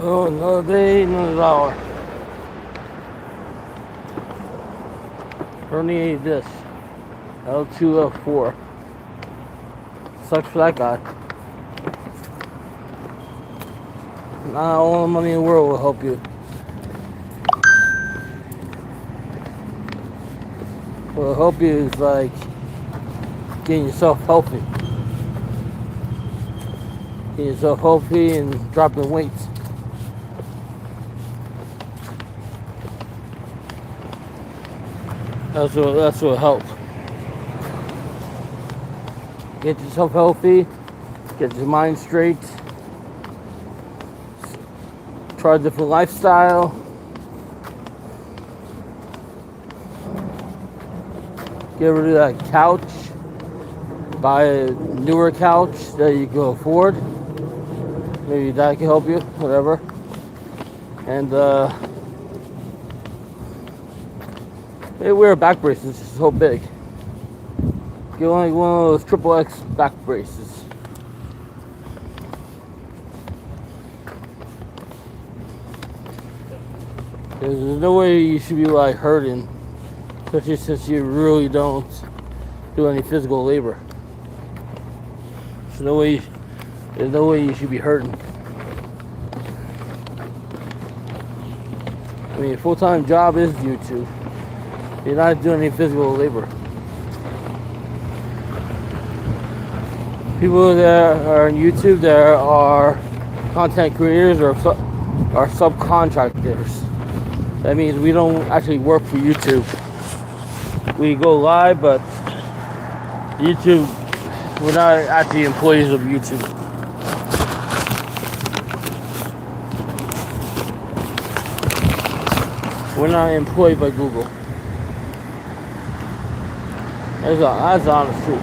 Oh, another day, another hour. Herniated disc. L2, L4. Sucks for that guy. Not all the money in the world will help you. What will help you is like getting yourself healthy. Getting yourself healthy and dropping weights. That's what helps. Get yourself healthy, get your mind straight, try a different lifestyle. Get rid of that couch, buy a newer couch that you can afford. Maybe that can help you, whatever. And they wear back braces, it's so big. Get like one of those triple X back braces. There's no way you should be like hurting, especially since you really don't do any physical labor. There's no way you should be hurting. I mean, a full-time job is YouTube. You're not doing any physical labor. People that are on YouTube that are content creators or are subcontractors. That means we don't actually work for YouTube. We go live, but YouTube, we're not actually employees of YouTube. We're not employed by Google. That's the honest truth.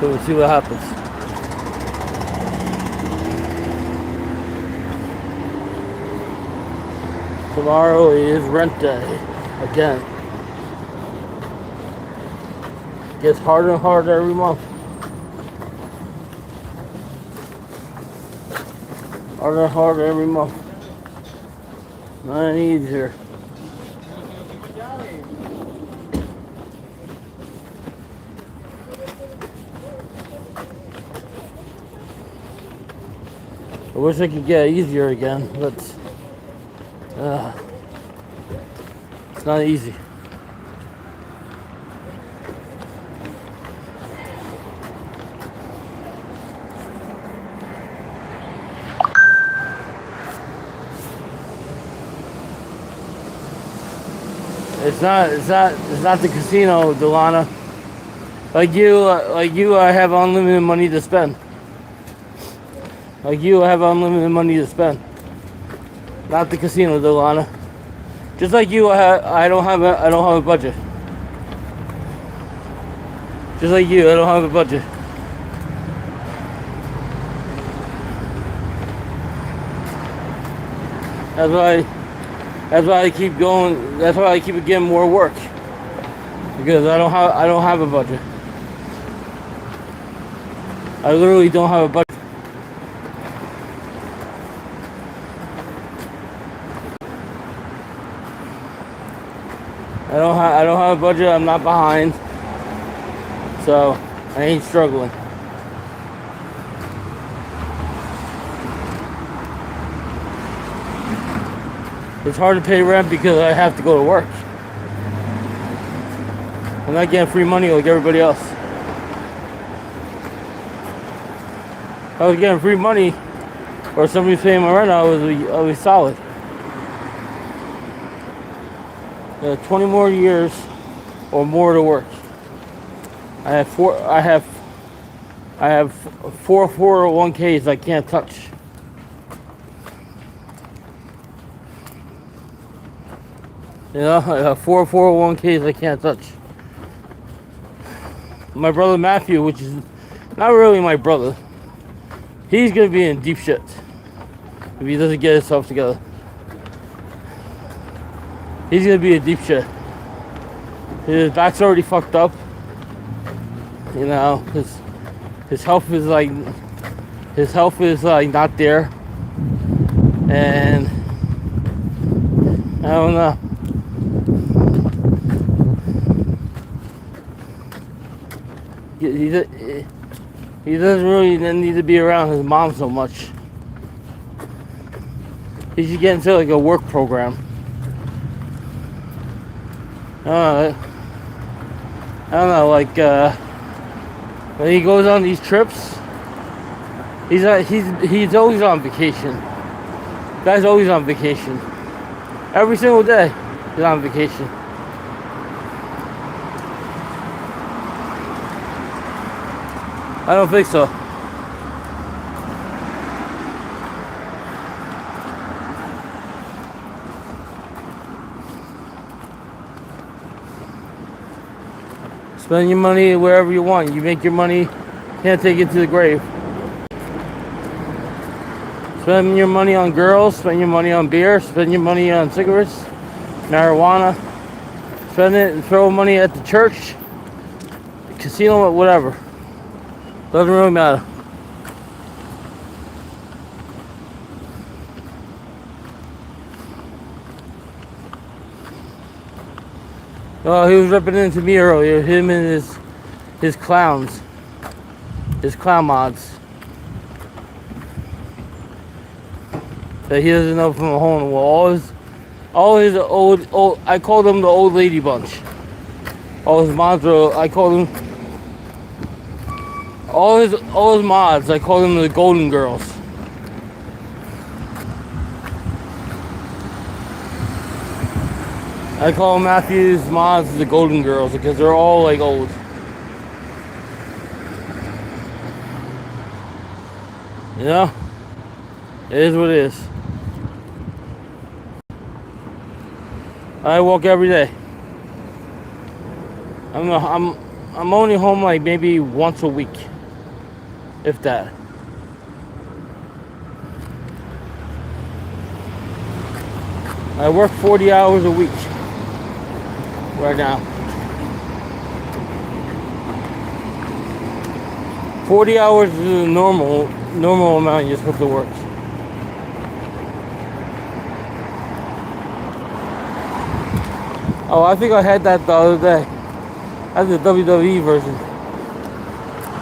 So we'll see what happens. Tomorrow is rent day again. Gets harder and harder every month. Harder and harder every month. Not any easier. I wish I could get easier again, but it's not easy. It's not the casino, Delana. Like you, I have unlimited money to spend. Like you, I have unlimited money to spend. Not the casino, Delana. Just like you, I don't have a budget. Just like you, I don't have a budget. That's why I keep going. That's why I keep getting more work. Because I don't have a budget. I literally don't have a budget. I don't have a budget. I'm not behind, so I ain't struggling. It's hard to pay rent because I have to go to work. I'm not getting free money like everybody else. If I was getting free money, or somebody's paying my rent, I was solid. 20 more years or more to work. I have four 401ks I can't touch. You know, I have 401ks I can't touch. My brother Matthew, which is not really my brother, He's gonna be in deep shit if he doesn't get himself together. He's gonna be in deep shit. His back's already fucked up. You know, his health is like not there, and I don't know. He doesn't really need to be around his mom so much. He should get into like a work program. I don't know, like when he goes on these trips, he's always on vacation. Guy's always on vacation. Every single day, he's on vacation. I don't think so. Spend your money wherever you want. You make your money, can't take it to the grave. Spend your money on girls, spend your money on beer, spend your money on cigarettes, marijuana. Spend it and throw money at the church, casino, whatever. Doesn't really matter. Oh, he was ripping into me earlier. Him and his clowns, his clown mods. That he doesn't know from a hole in the wall. All his old. I call them the old lady bunch. All his mods are. I call them. All his mods. I call them the Golden Girls. I call Matthew's mods the Golden Girls because they're all like old. You know? It is what it is. I walk every day. I'm only home like maybe once a week. If that. I work 40 hours a week. Right now. 40 hours is the normal amount you're supposed to work. Oh, I think I had that the other day. That's the WWE version.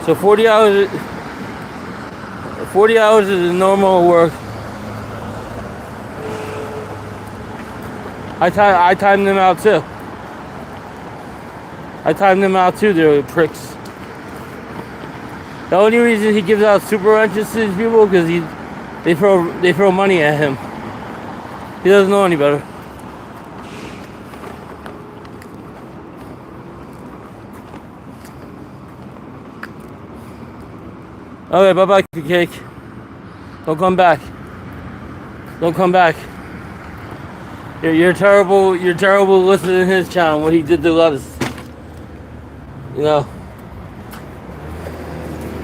So 40 hours is the normal work. I timed them out too. I timed them out too, they're pricks. The only reason he gives out super wrenches to these people because they throw money at him. He doesn't know any better. Okay, bye-bye, cake. Don't come back. Don't come back. You're terrible. You're terrible listening to his channel. What he did to Lettuce. You know.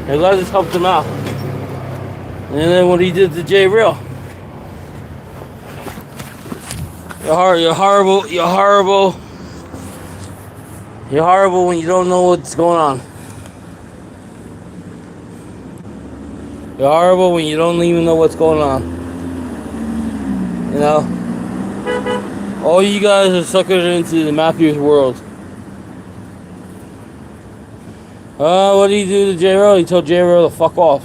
And Lettuce helped him out. And then what he did to Jay Real. You're horrible. You're horrible. You're horrible when you don't know what's going on. You're horrible when you don't even know what's going on. You know? All you guys are suckers into the Matthews world. What did he do to Jay Real? He told Jay Real to fuck off.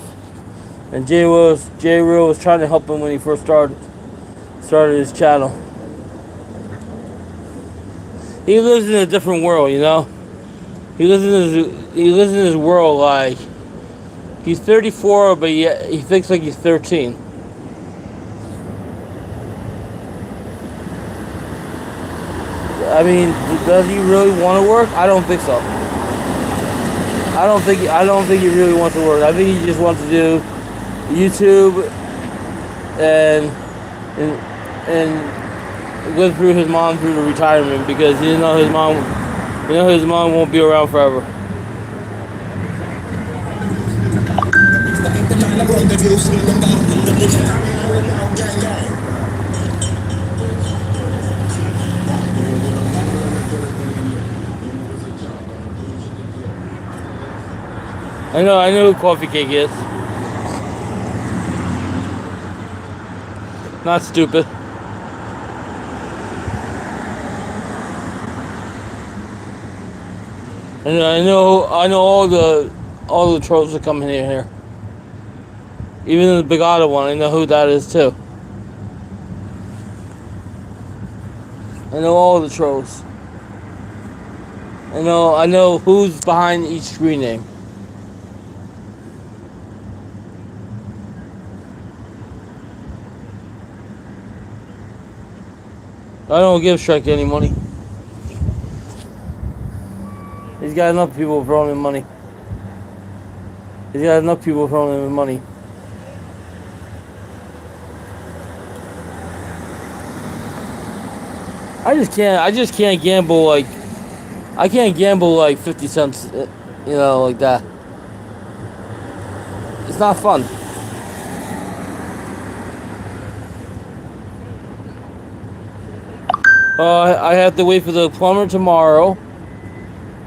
And Jay Real was trying to help him when he first started his channel. He lives in a different world, you know? He lives in his world like he's 34, but he thinks like he's 13. I mean, does he really want to work? I don't think so. I don't think he really wants to work. I think he just wants to do YouTube and live through his mom through the retirement because his mom won't be around forever. I know who Coffee Cake is. Not stupid. And I know all the trolls that come in here. Even the Big Otto one, I know who that is too. I know all the trolls. I know who's behind each screen name. I don't give Shrek any money. He's got enough people throwing him money. He's got enough people throwing him money. I just can't gamble like, I can't gamble like 50 cents, like that. It's not fun. I have to wait for the plumber tomorrow,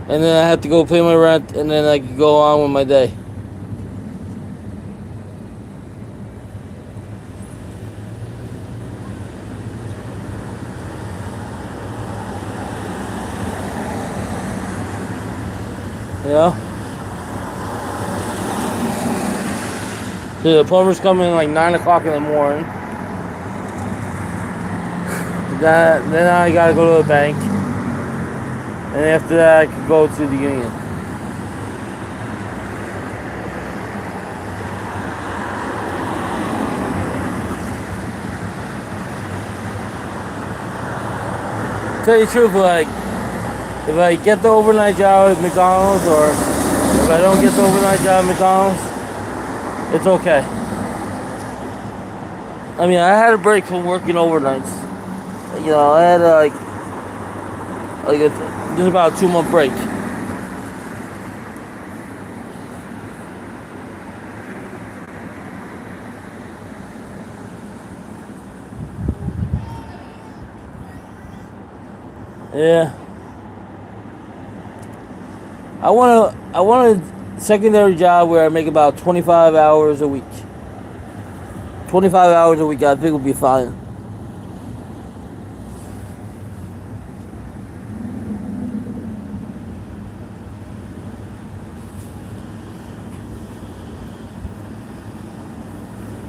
and then I have to go pay my rent, and then I can go on with my day. Yeah. So the plumber's coming like 9 o'clock in the morning. Then I gotta go to the bank, and after that I can go to the union. Tell you the truth, like, if I get the overnight job at McDonald's, or if I don't get the overnight job at McDonald's, it's okay. I mean, I had a break from working overnights. I had just about a 2-month break. Yeah. I want a secondary job where I make about 25 hours a week. 25 hours a week, I think would be fine.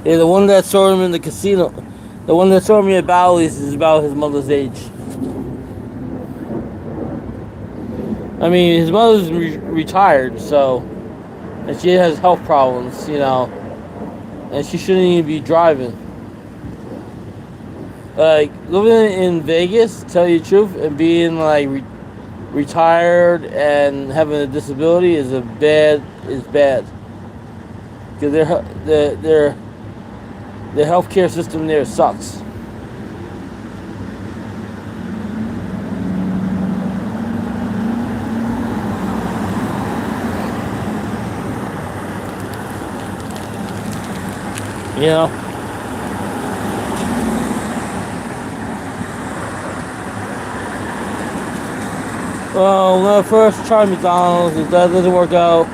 Yeah, the one that saw him in the casino, the one that saw me at Bally's is about his mother's age. I mean, his mother's retired, and she has health problems, and she shouldn't even be driving. Like, living in Vegas, to tell you the truth, and being like retired and having a disability is bad. Because the healthcare system there sucks. Well, when I first tried McDonald's, if that doesn't work out,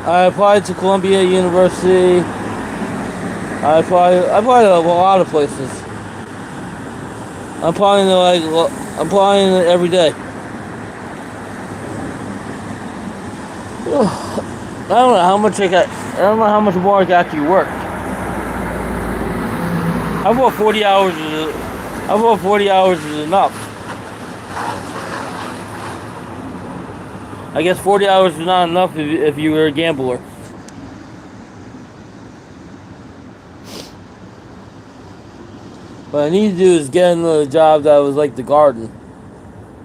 I applied to Columbia University. I applied to a lot of places. I'm applying every day. I don't know how much more I can actually work. How about 40 hours is enough? I guess 40 hours is not enough if you were a gambler. What I need to do is get another job that was like the garden,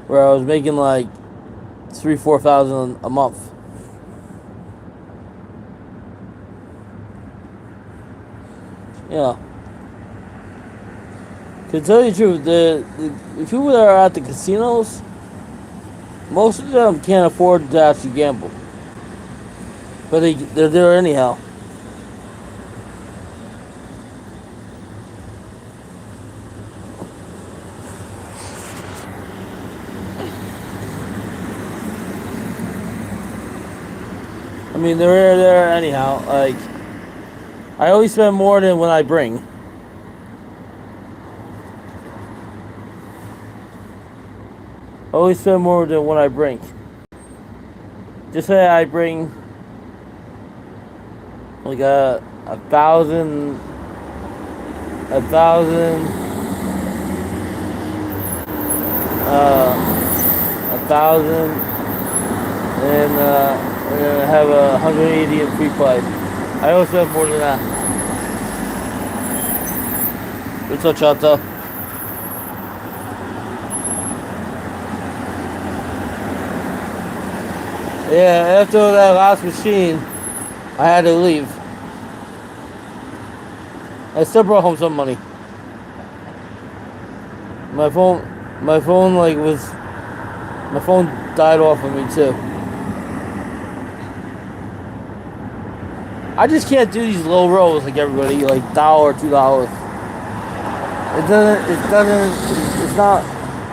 where I was making like $3,000-4,000 a month. Yeah. To tell you the truth, the people that are at the casinos, most of them can't afford to actually gamble. But they're there anyhow. I mean, they're there anyhow. Like, I always spend more than what I bring. I always spend more than what I bring. Just say I bring like a thousand, a thousand, and we're gonna have 180 in free play. I always spend more than that. What's up, Chato? Yeah, after that last machine, I had to leave. I still brought home some money. My phone my phone died off of me too. I just can't do these low rolls like everybody, like $1, $2.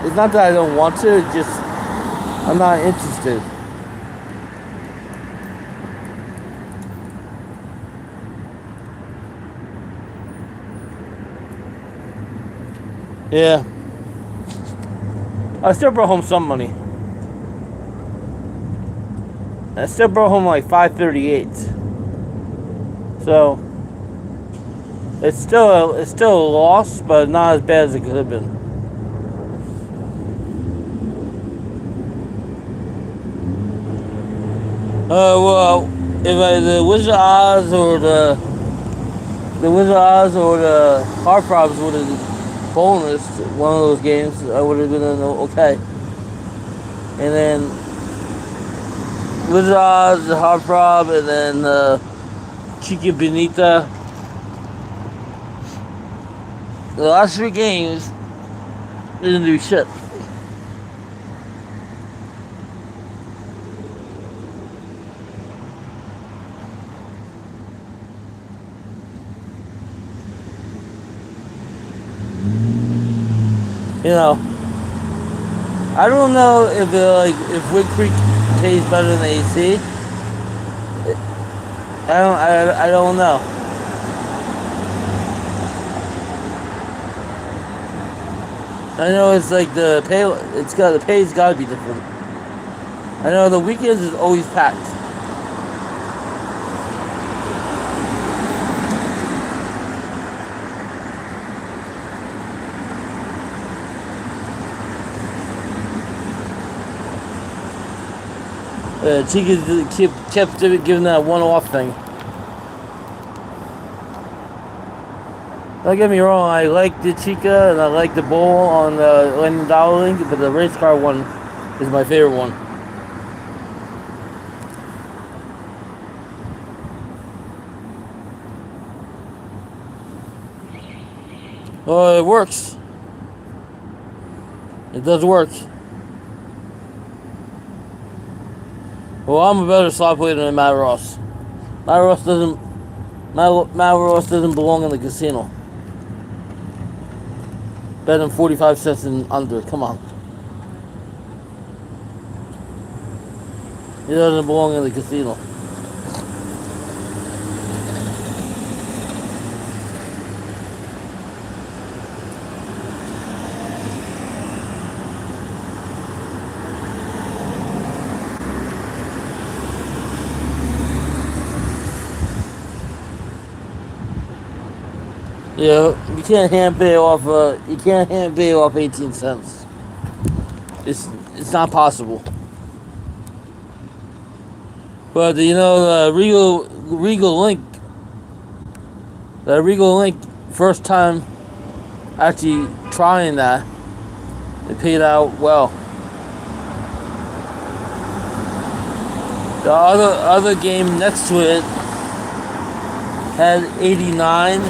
It's not that I don't want to, it's just I'm not interested. Yeah. I still brought home some money. I still brought home like 538. So it's still a loss, but not as bad as it could have been. Well, if the Wizard Oz or the Hard Probs would have bonus one of those games, I would have been okay. And then Wizard Oz, the Hard Prob, and then Chica Bonita. The last 3 games didn't do shit. You know, I don't know if Wood Creek tastes better than AC. I don't know. I know it's like the pay's gotta be different. I know the weekends is always packed. Chica kept giving that one-off thing. Don't get me wrong, I like the Chica and I like the bowl on the Landon Dollar Link, but the race car one is my favorite one. Well, it works. It does work. Well, I'm a better slot player than Matt Ross. Matt Ross doesn't belong in the casino. Better than 45 cents and under. Come on. He doesn't belong in the casino. Yeah, you can't hand pay off. You can't hand pay off 18 cents. It's not possible. But you know, the Regal Link. The Regal Link, first time actually trying that, it paid out well. The other game next to it had 89.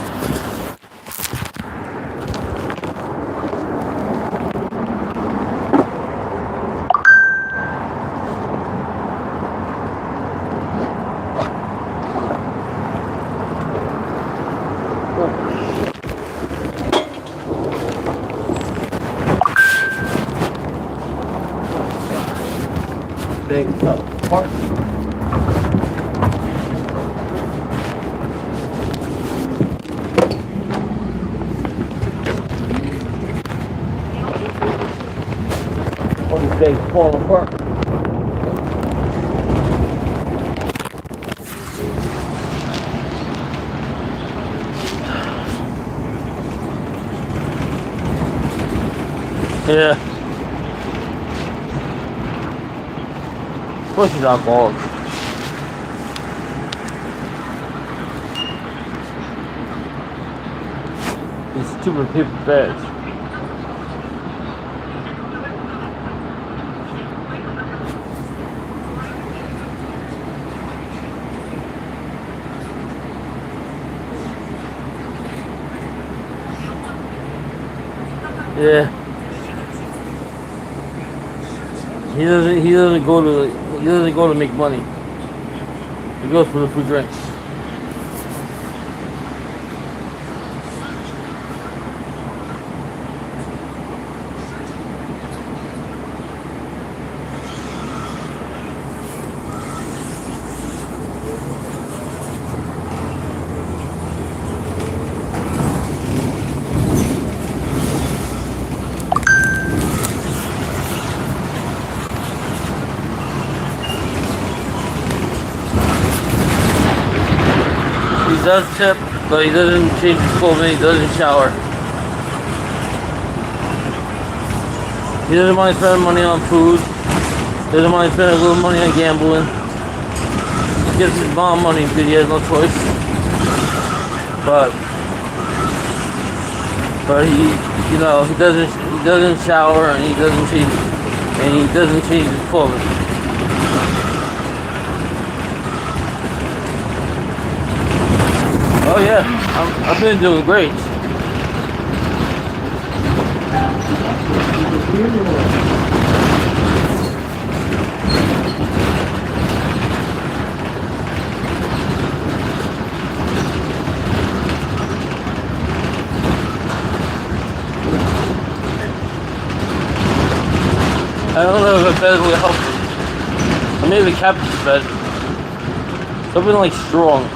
Big park. things falling apart. Yeah. Push it alcoholic. These stupid paper bags. Yeah. He doesn't go to make money. He goes for the free drinks. He does tip, but he doesn't change his clothing, he doesn't shower. He doesn't mind spending money on food. He doesn't mind spending a little money on gambling. He gives his mom money because he has no choice. But he doesn't shower and he doesn't change his clothing. Oh yeah, I've been doing great. I don't know if a bed will help. Or maybe the captain's bed. Something like strong.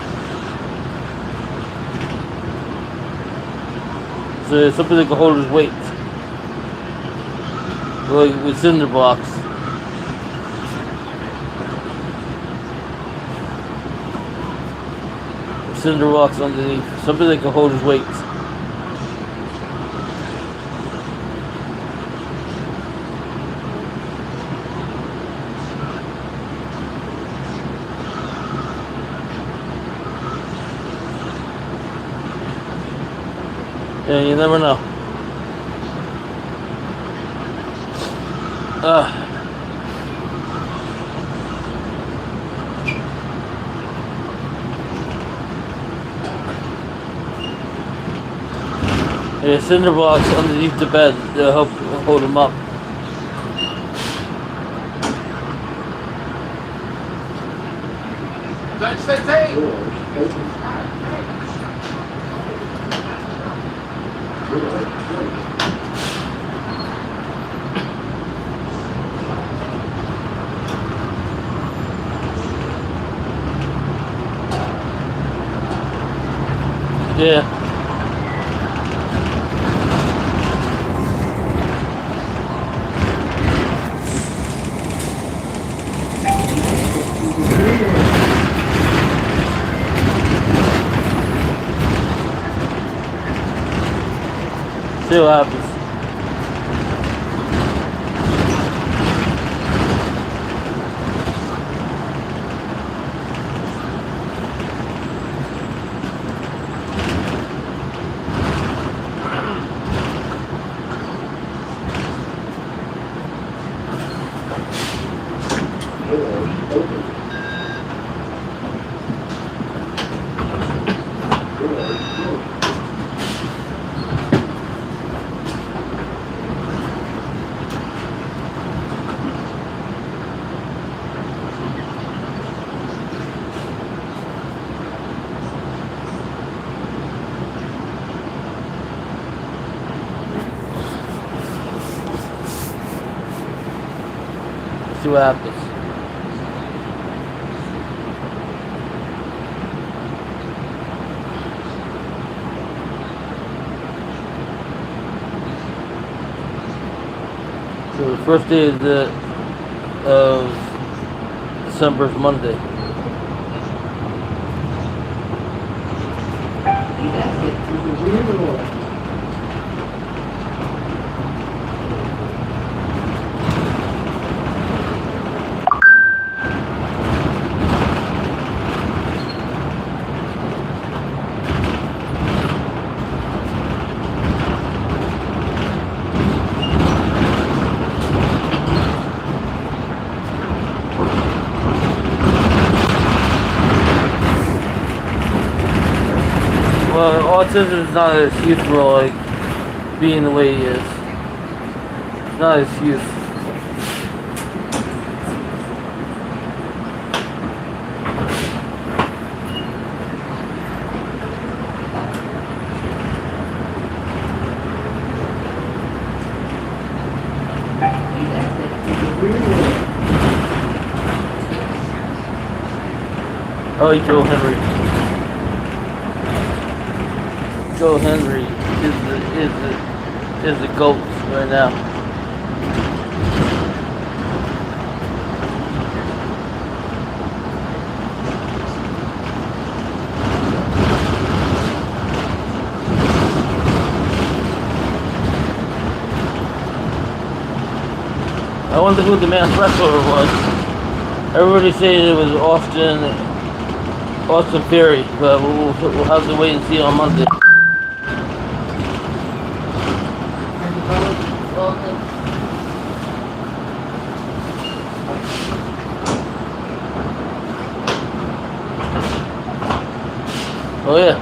So something that can hold his weight. Like with cinder blocks. Cinder blocks underneath. Something that can hold his weight. Yeah, you never know. Yeah, cinder blocks underneath the bed to help hold him up. That's the thing. Yeah. See what happens. See what happens. So the First day of December's Monday. Well, autism is not an excuse for like being the way he is. It's not an excuse. I like Joe Henry. Joe Henry is the GOAT right now. I wonder who the masked wrestler was. Everybody saying it was Austin Theory, but we'll have to wait and see on Monday. Oh yeah.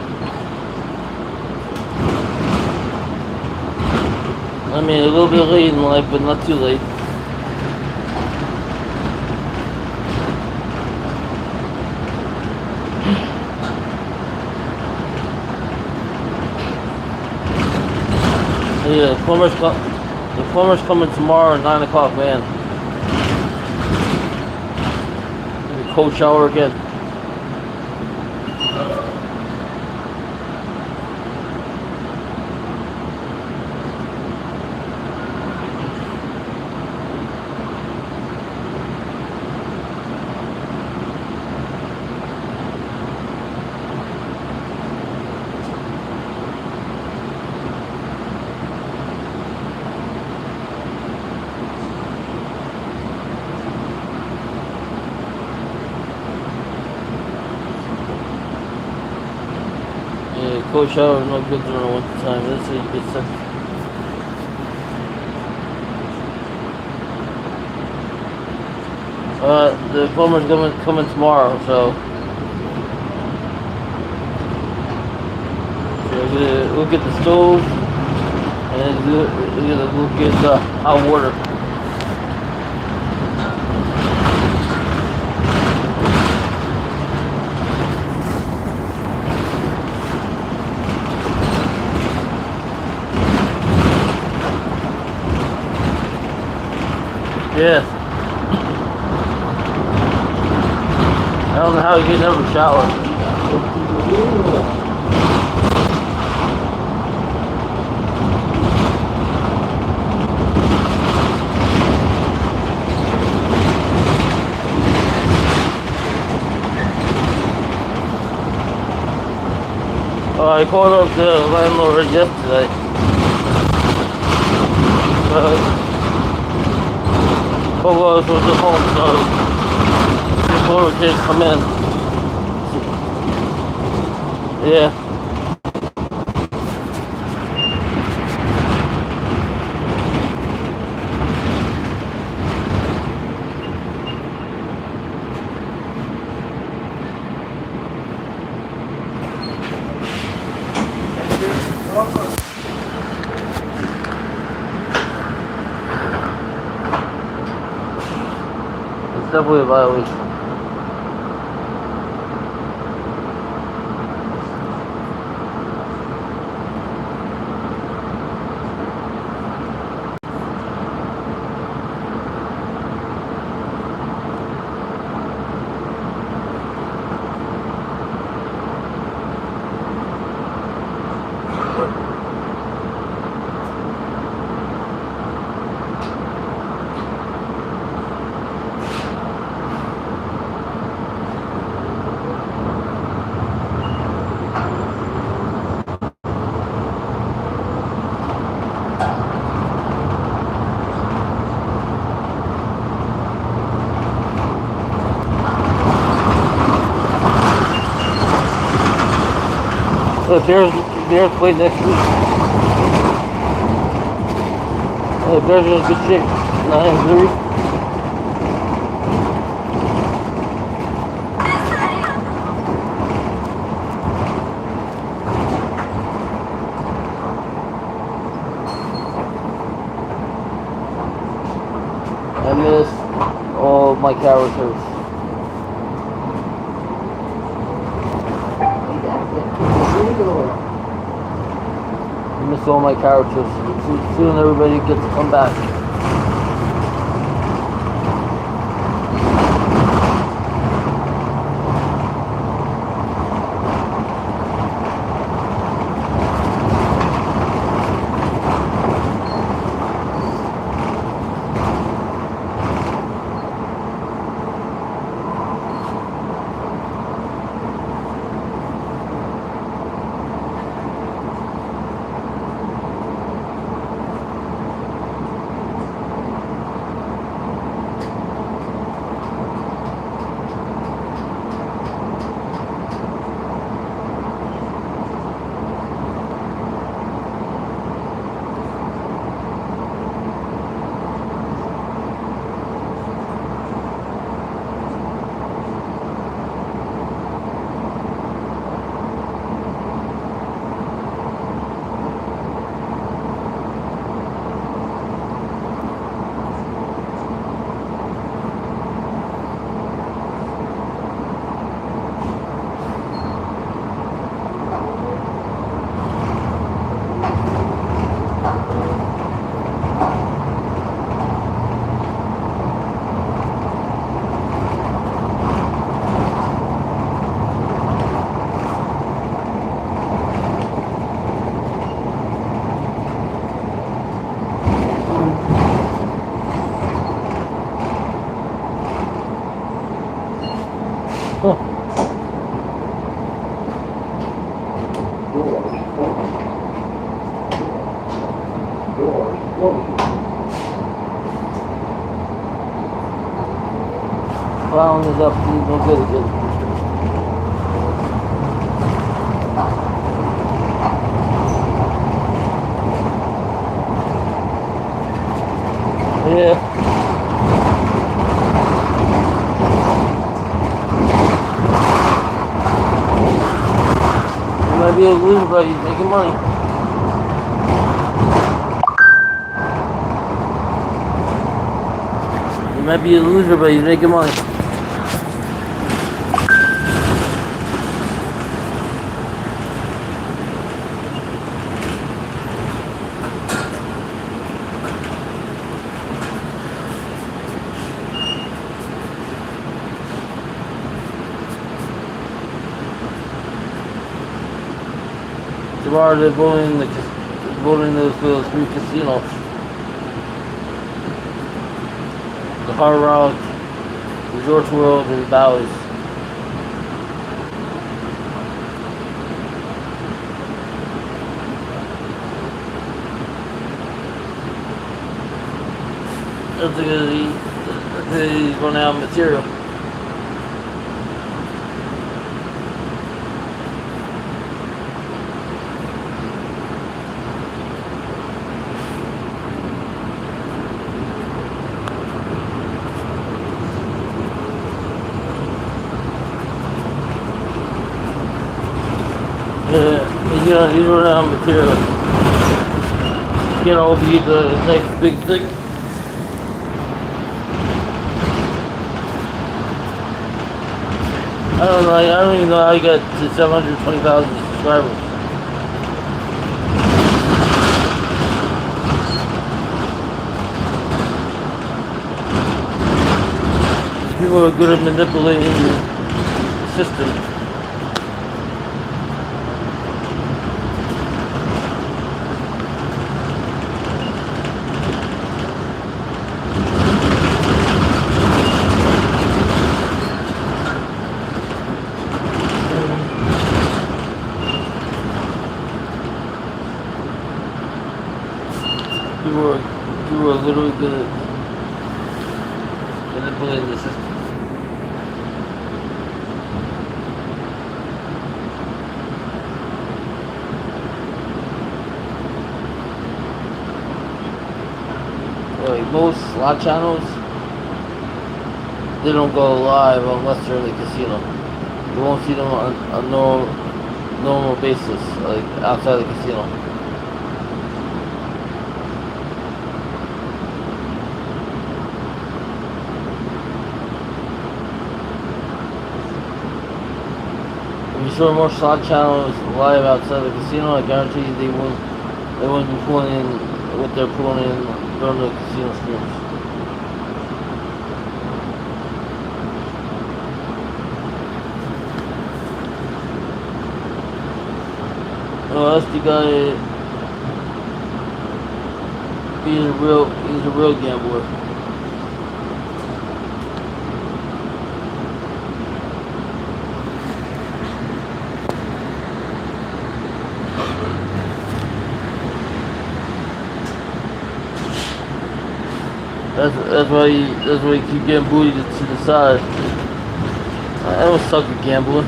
I mean, a little bit late in life, but not too late. Yeah, the plumber's coming tomorrow at 9 o'clock, man. In the cold shower again. Cold shower is no good during the winter time. That's how you get sick. The plumber's coming tomorrow, so we'll get the stove and we'll get hot water. Yeah. I don't know how you can never shower. I called up the landlord yesterday. Polo was at home, so the Polo can't come in. Yeah. It's definitely a violation. Bears play next week. The Bears are in good shape. 9-3. I miss all my characters. I miss all my characters. Soon everybody gets to come back. Clown is up, he's no good again. Yeah. You might be able to lose, but he's making money. You might be a loser, but he's making money. Tomorrow they're voting those three casinos. The Hard Rock, Resorts World, and Bally's. That's because he's going to have material. He's running out of material. Be the next big thing. I don't even know how he got to 720,000 subscribers. People are good at manipulating the system. People are literally good at manipulating the system. most slot channels, they don't go live unless they're in the casino. You won't see them on a normal basis, like outside the casino. If you show more slot channels live outside the casino, I guarantee you they wouldn't be pulling in what they're pulling in during the casino streams. Oh, that's the guy. He's a real gambler. That's why you keep getting booted to the side. I don't suck at gambling.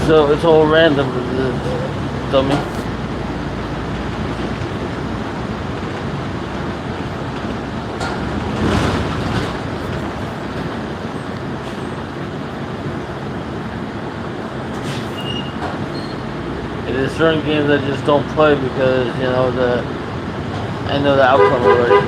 So it's all random, dummy. There's certain games I just don't play because I know the outcome already.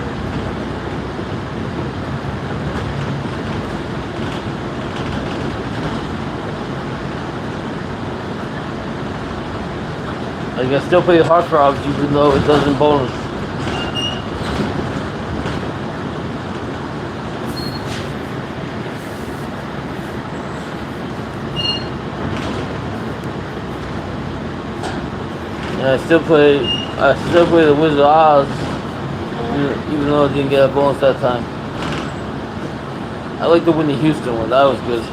Like I still play Heartthrobs even though it doesn't bonus. And I still play the Wizard of Oz even though I didn't get a bonus that time. I like the Whitney Houston one, that was good.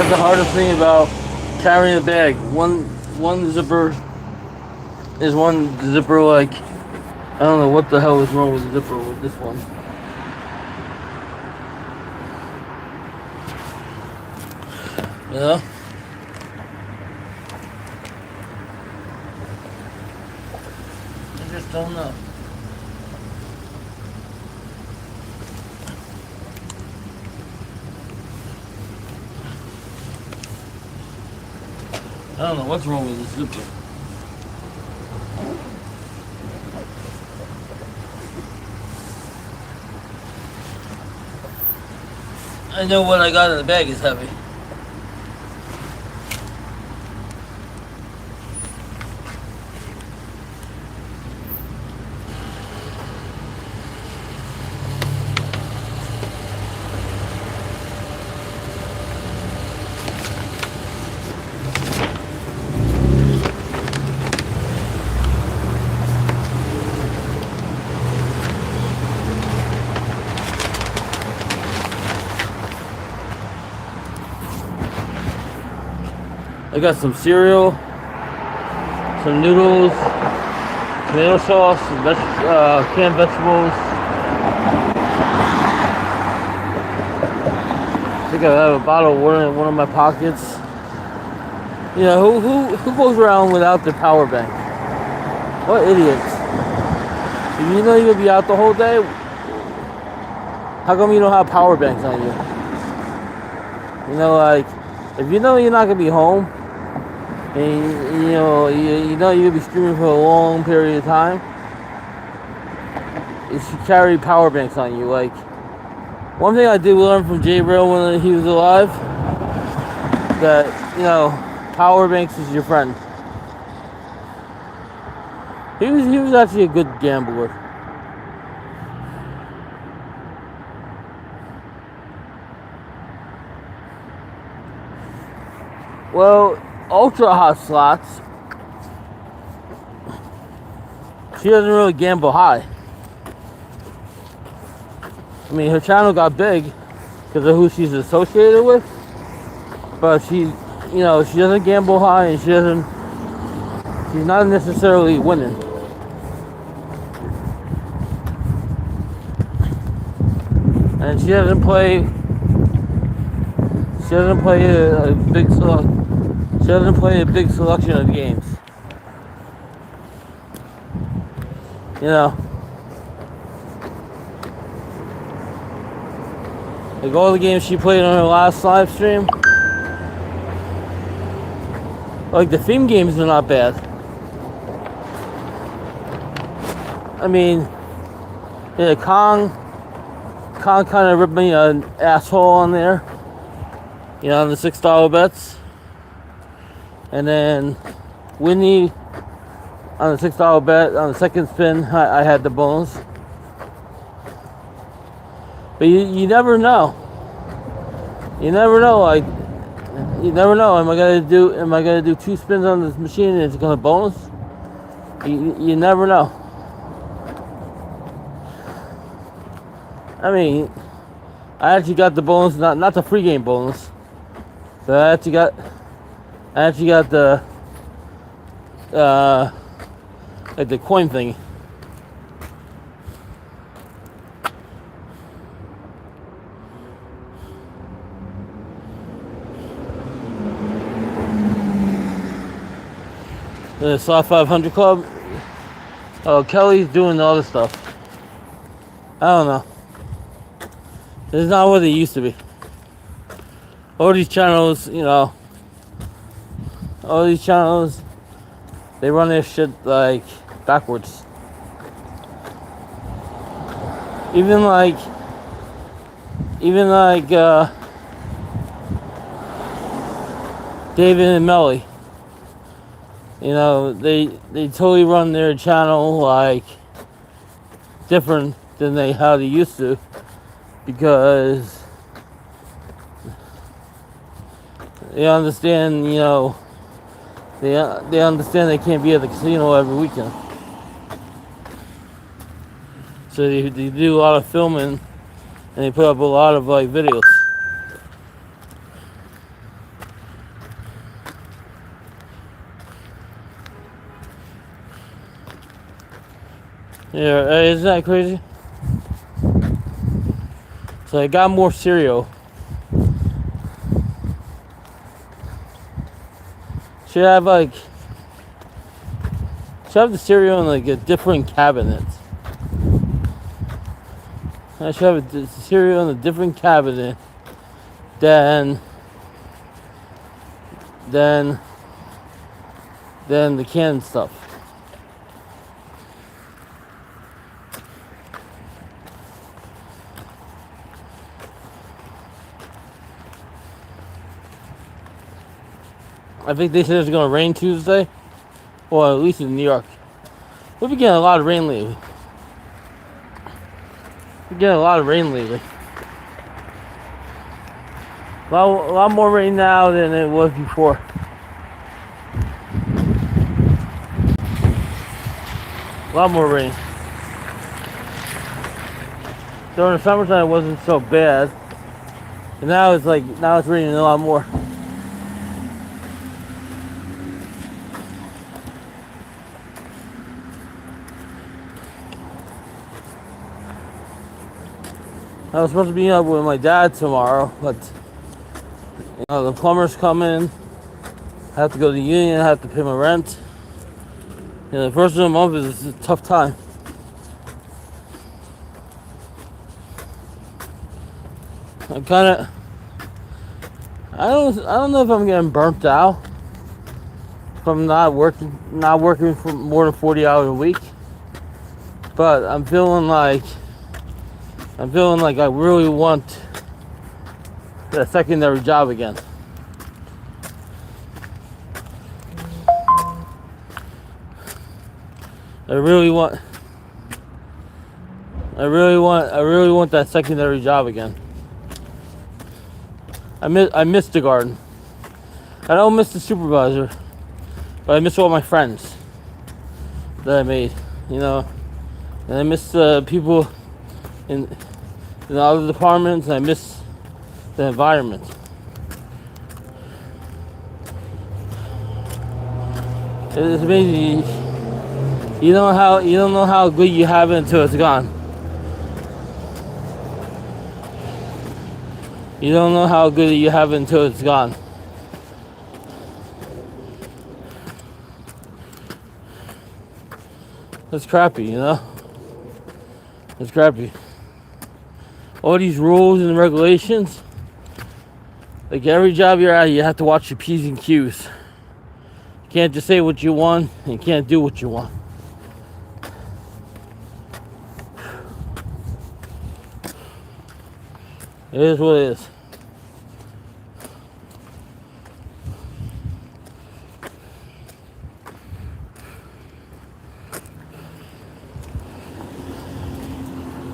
The hardest thing about carrying a bag, one zipper is one zipper like I don't know what the hell is wrong with the zipper with this one. You know? I just don't know. I don't know what's wrong with this zipper. I know what I got in the bag is heavy. I got some cereal, some noodles, tomato sauce, canned vegetables. I think I have a bottle of water in one of my pockets. You know, who goes around without their power bank? What idiots. If you know you're gonna be out the whole day, how come you don't have power banks on you? You know, like, if you know you're not gonna be home, and you know you're gonna be streaming for a long period of time, you should carry power banks on you. Like, one thing I did learn from Jay Rail when he was alive, that, you know, power banks is your friend. He was actually a good gambler. Well, Ultra Hot Slots, she doesn't really gamble high. I mean, her channel got big because of who she's associated with, but she doesn't gamble high, and she's not necessarily winning. And she doesn't play a big selection of games. You know, like all the games she played on her last live stream, like the theme games are not bad. I mean, yeah, Kong kind of ripped me an asshole on there, you know, on the $6 bets. And then Whitney on the $6 bet, on the second spin, I had the bonus. But you never know. You never know, like, you never know. Am I gonna do 2 spins on this machine and it's gonna bonus? You never know. I mean, I actually got the bonus, not the free game bonus. So I actually got the like the coin thing. The Slot 500 Club. Oh, Kelly's doing all this stuff. I don't know. It's not what it used to be. All these channels, you know, they run their shit like backwards. Even like David and Melly. You know, they totally run their channel like different than how they used to, because they understand, you know, they understand they can't be at the casino every weekend. So they do a lot of filming, and they put up a lot of like videos. Yeah, isn't that crazy? So I got more cereal. Should have the cereal in like a different cabinet. I should have the cereal in a different cabinet than the canned stuff. I think they said it's going to rain Tuesday, or at least in New York. We've been getting a lot of rain lately. A lot more rain now than it was before. A lot more rain. During the summertime it wasn't so bad. And now it's raining a lot more. I was supposed to be up with my dad tomorrow, but the plumber's coming. I have to go to the union. I have to pay my rent. The first of the month is a tough time. I don't know if I'm getting burnt out from not working for more than 40 hours a week, but I'm feeling like I really want that secondary job again. I really want that secondary job again. I miss the garden. I don't miss the supervisor, but I miss all my friends that I made, and I miss the people in the other departments, and I miss the environment. It's amazing. You don't know how good you have it until it's gone. You don't know how good you have it until it's gone. It's crappy, It's crappy. All these rules and regulations. Like every job you're at, you have to watch your P's and Q's. You can't just say what you want, and you can't do what you want. It is what it is.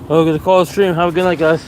Well, we're gonna call the stream. Have a good night, guys.